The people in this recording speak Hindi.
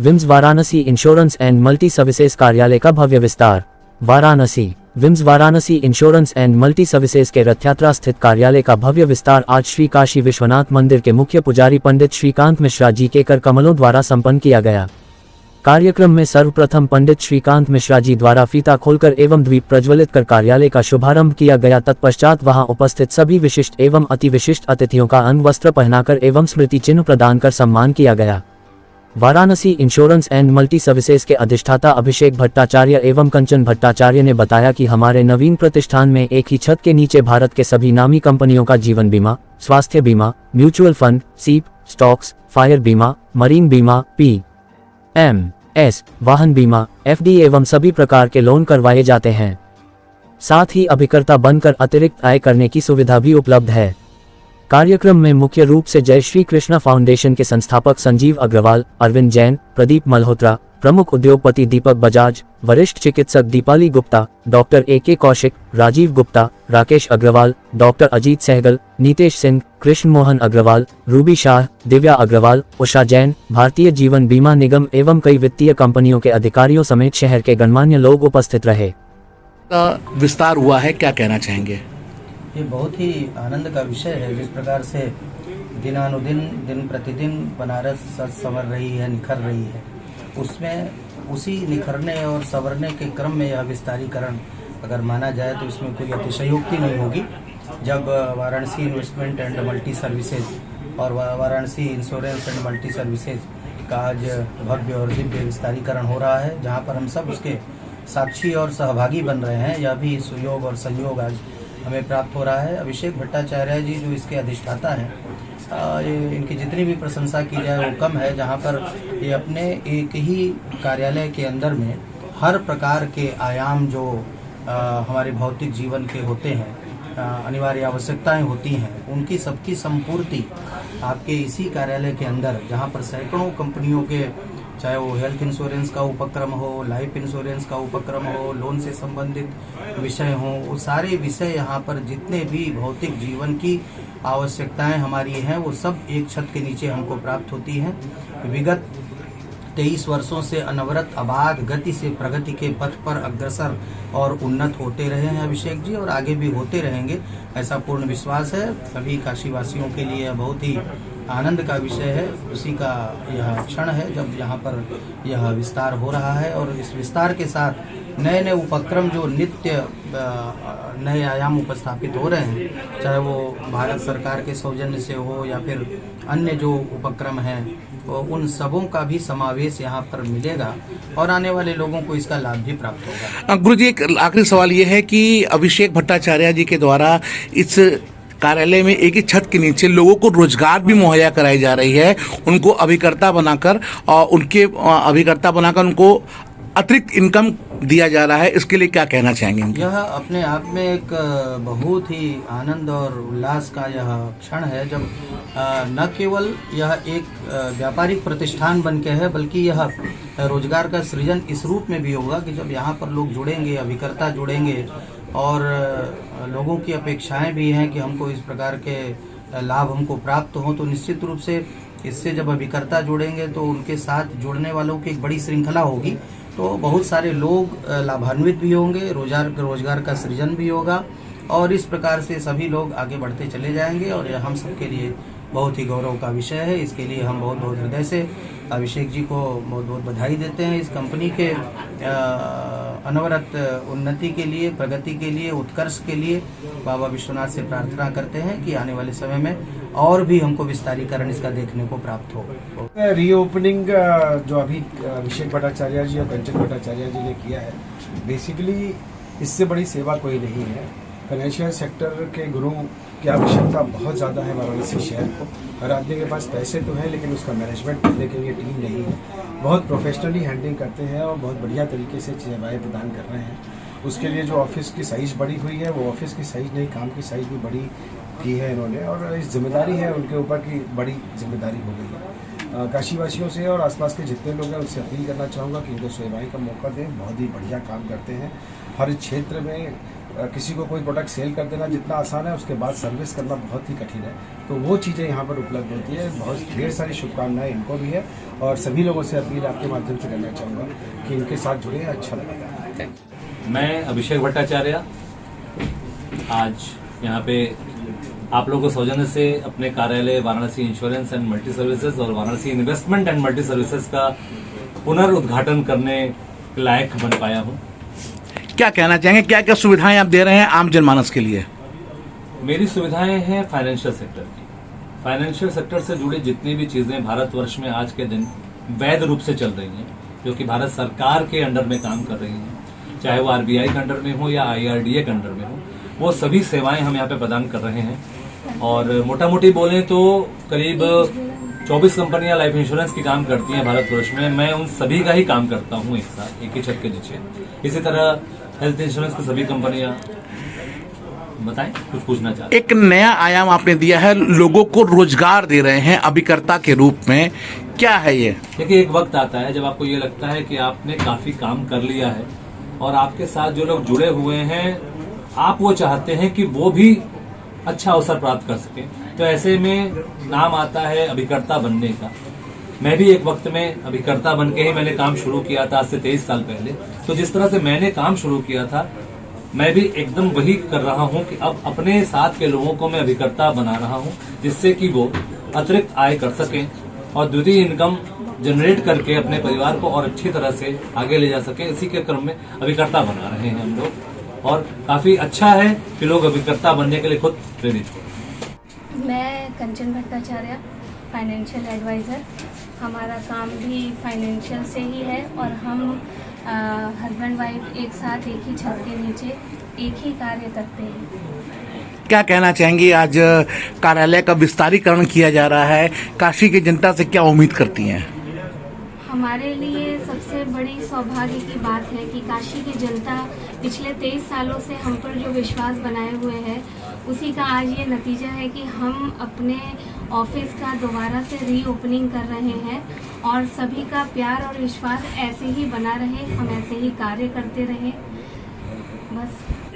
Whims Varanasi insurance and multi services कार्यालय का भव्य विस्तार। वाराणसी। विम्स Varanasi insurance and multi services के रथ यात्रा स्थित कार्यालय का भव्य विस्तार आज श्री काशी विश्वनाथ मंदिर के मुख्य पुजारी पंडित श्रीकांत मिश्रा जी के कर कमलों द्वारा संपन्न किया गया। कार्यक्रम में सर्वप्रथम पंडित श्रीकांत मिश्रा जी द्वारा फीता खोलकर एवं द्वीप प्रज्वलित कर कार्यालय का शुभारंभ किया गया। तत्पश्चात वहां उपस्थित सभी विशिष्ट एवं अति विशिष्ट अतिथियों का अंग वस्त्र पहनाकर एवं स्मृति चिन्ह प्रदान कर सम्मान किया गया। Varanasi insurance and multi services के अधिष्ठाता अभिषेक भट्टाचार्य एवं कंचन भट्टाचार्य ने बताया कि हमारे नवीन प्रतिष्ठान में एक ही छत के नीचे भारत के सभी नामी कंपनियों का जीवन बीमा, स्वास्थ्य बीमा, म्यूचुअल फंड, सीप, स्टॉक्स, फायर बीमा, मरीन बीमा, PMS, वाहन बीमा, FD एवं सभी प्रकार के लोन करवाए जाते हैं। साथ ही अभिकर्ता बनकर अतिरिक्त आय करने की सुविधा भी उपलब्ध है। कार्यक्रम में मुख्य रूप से जय श्री कृष्णा फाउंडेशन के संस्थापक संजीव अग्रवाल, अरविंद जैन, प्रदीप मल्होत्रा, प्रमुख उद्योगपति दीपक बजाज, वरिष्ठ चिकित्सक Deepali Gupta, doctor AK Kaushik, Rajeev Gupta, Rakesh Agarwal, doctor Ajit Sehgal, Nitesh Singh, Krishna Mohan Agarwal, Ruby Shah, Divya Agarwal, Usha Jain, भारतीय जीवन बीमा निगम एवं कई वित्तीय कंपनियों के अधिकारियों समेत शहर के गणमान्य लोग उपस्थित रहे। विस्तार हुआ है, क्या कहना चाहेंगे? ये बहुत ही आनंद का विषय है। जिस प्रकार से दिनानुदिन दिन प्रतिदिन बनारस सज संवर रही है, निखर रही है, उसमें उसी निखरने और संवरने के क्रम में यह विस्तारीकरण अगर माना जाए तो इसमें कोई अतिशयोक्ति नहीं होगी। जब Varanasi investment and multi services और Varanasi insurance and multi services का आज भव्य और दिव्य विस्तारीकरण हो रहा है, जहाँ पर हम सब उसके साक्षी और सहभागी बन रहे हैं, यह भी सुयोग और संयोग आज हमें प्राप्त हो रहा है। अभिषेक भट्टाचार्य जी जो इसके अधिष्ठाता हैं, इनकी जितनी भी प्रशंसा की जाए वो कम है। जहाँ पर ये अपने एक ही कार्यालय के अंदर में हर प्रकार के आयाम जो हमारे भौतिक जीवन के होते हैं, अनिवार्य आवश्यकताएं होती हैं, उनकी सबकी संपूर्ति आपके इसी कार्यालय के अंदर, जहाँ पर सैकड़ों कंपनियों के, चाहे वो हेल्थ इंश्योरेंस का उपक्रम हो, लाइफ इंश्योरेंस का उपक्रम हो, लोन से संबंधित विषय हो, वो सारे विषय यहाँ पर जितने भी भौतिक जीवन की आवश्यकताएं हमारी हैं वो सब एक छत के नीचे हमको प्राप्त होती हैं। विगत 23 वर्षों से अनवरत अबाध गति से प्रगति के पथ पर अग्रसर और उन्नत होते रहे हैं अभिषेक जी, और आगे भी होते रहेंगे, ऐसा पूर्ण विश्वास है। सभी काशीवासियों के लिए बहुत ही आनंद का विषय है। उसी का यह क्षण है जब यहाँ पर यह विस्तार हो रहा है, और इस विस्तार के साथ नए नए उपक्रम जो नित्य नए आयाम उपस्थापित हो रहे हैं, चाहे वो भारत सरकार के सौजन्य से हो या फिर अन्य जो उपक्रम हैं, तो उन सबों का भी समावेश यहाँ पर मिलेगा और आने वाले लोगों को इसका लाभ भी प्राप्त होगा। गुरुजी, एक आखिरी सवाल ये है कि अभिषेक भट्टाचार्य जी के द्वारा इस कार्यालय में एक ही छत के नीचे लोगों को रोजगार भी मुहैया कराई जा रही है, उनको अभिकर्ता बनाकर उनको अतिरिक्त इनकम दिया जा रहा है, इसके लिए क्या कहना चाहेंगे? यह अपने आप में एक बहुत ही आनंद और उल्लास का यह क्षण है, जब न केवल यह एक व्यापारिक प्रतिष्ठान बन के है, बल्कि यह रोजगार का सृजन इस रूप में भी होगा कि जब यहाँ पर लोग जुड़ेंगे, अभिकर्ता जुड़ेंगे, और लोगों की अपेक्षाएं भी हैं कि हमको इस प्रकार के लाभ हमको प्राप्त हों, तो निश्चित रूप से इससे जब अभिकर्ता जुड़ेंगे तो उनके साथ जुड़ने वालों की एक बड़ी श्रृंखला होगी, तो बहुत सारे लोग लाभान्वित भी होंगे, रोजगार का सृजन भी होगा, और इस प्रकार से सभी लोग आगे बढ़ते चले जाएंगे, और यह हम सबके लिए बहुत ही गौरव का विषय है। इसके लिए हम बहुत बहुत हृदय से अभिषेक जी को बहुत बहुत बधाई देते हैं। इस कंपनी के अनवरत उन्नति के लिए, प्रगति के लिए, उत्कर्ष के लिए बाबा विश्वनाथ से प्रार्थना करते हैं कि आने वाले समय में और भी हमको विस्तारीकरण इसका देखने को प्राप्त हो। रीओपनिंग जो अभी अभिषेक भट्टाचार्य जी और कंचन भट्टाचार्य जी ने किया है, बेसिकली इससे बड़ी सेवा कोई नहीं है। फाइनेंशियल सेक्टर के गुरु की आवश्यकता बहुत ज़्यादा है वाराणसी शहर को। हर आदमी के पास पैसे तो है, लेकिन उसका मैनेजमेंट करने के लिए टीम नहीं है। बहुत प्रोफेशनली हैंडलिंग करते हैं और बहुत बढ़िया तरीके से सेवाएं प्रदान कर रहे हैं। उसके लिए जो ऑफिस की साइज़ बड़ी हुई है, वो ऑफिस की साइज़ नहीं, काम की साइज़ भी बड़ी की है इन्होंने, और इस जिम्मेदारी है उनके ऊपर की बड़ी जिम्मेदारी हो गई है। काशीवासियों से और आसपास के जितने लोग हैं उससे अपील करना चाहूँगा कि इनको सेवाएं का मौका दें। बहुत ही बढ़िया काम करते हैं। हर क्षेत्र में किसी को कोई प्रोडक्ट सेल कर देना जितना आसान है, उसके बाद सर्विस करना बहुत ही कठिन है। तो वो चीज़ें यहाँ पर उपलब्ध होती है। बहुत ढेर सारी शुभकामनाएं इनको भी है और सभी लोगों से अपील आपके माध्यम से करना चाहूँगा कि इनके साथ जुड़े, अच्छा लगेगा। मैं अभिषेक भट्टाचार्य आज यहाँ पे आप लोगों के सौजन्य से अपने कार्यालय Varanasi insurance and multi services और Varanasi investment and multi services का पुनर्उद्घाटन करने के लायक बन पाया हूँ। क्या कहना चाहेंगे, क्या क्या सुविधाएं आप दे रहे हैं आम जनमानस के लिए? मेरी सुविधाएं हैं फाइनेंशियल सेक्टर की। फाइनेंशियल सेक्टर से जुड़ी जितनी भी चीजें भारतवर्ष में आज के दिन वैध रूप से चल रही हैं, जो कि भारत सरकार के अंडर में काम कर रही हैं, चाहे वो आरबीआई के अंडर में हो या IRDA के अंडर में हो, वो सभी सेवाएं हम यहाँ पे प्रदान कर रहे हैं। और मोटा मोटी बोलें तो करीब 24 कंपनियां लाइफ इंश्योरेंस की काम करती हैं भारतवर्ष में। मैं उन सभी का ही काम करता हूं एक साथ, एक ही छत के नीचे। इसी तरह हेल्थ इंश्योरेंस की सभी कंपनियां। बताएं, कुछ पूछना चाहते? एक नया आयाम आपने दिया है, लोगों को रोजगार दे रहे हैं अभिकर्ता के रूप में, क्या है ये? देखिए, एक वक्त आता है जब आपको ये लगता है कि आपने काफी काम कर लिया है और आपके साथ जो लोग जुड़े हुए हैं, आप वो चाहते हैं कि वो भी अच्छा अवसर प्राप्त कर सके। तो ऐसे में नाम आता है अभिकर्ता बनने का। मैं भी एक वक्त में अभिकर्ता बन के ही मैंने काम शुरू किया था, आज से 23 साल पहले। तो जिस तरह से मैंने काम शुरू किया था, मैं भी एकदम वही कर रहा हूं कि अब अपने साथ के लोगों को मैं अभिकर्ता बना रहा हूं, जिससे कि वो अतिरिक्त आय कर सकें और द्वितीय इनकम जनरेट करके अपने परिवार को और अच्छी तरह से आगे ले जा सके। इसी के क्रम में अभिकर्ता बना रहे हैं हम लोग और काफी अच्छा है कि लोग अभिकर्ता बनने के लिए खुद प्रेरित हो। मैं कंचन भट्टाचार्य, फाइनेंशियल एडवाइज़र। हमारा काम भी फाइनेंशियल से ही है और हम हस्बैंड वाइफ एक साथ एक ही छत के नीचे एक ही कार्य करते हैं। क्या कहना चाहेंगी, आज कार्यालय का विस्तारीकरण किया जा रहा है, काशी की जनता से क्या उम्मीद करती हैं? हमारे लिए सबसे बड़ी सौभाग्य की बात है कि काशी की जनता पिछले 23 सालों से हम पर जो विश्वास बनाए हुए है, उसी का आज ये नतीजा है कि हम अपने ऑफिस का दोबारा से रीओपनिंग कर रहे हैं और सभी का प्यार और विश्वास ऐसे ही बना रहे, हम ऐसे ही कार्य करते रहे। बस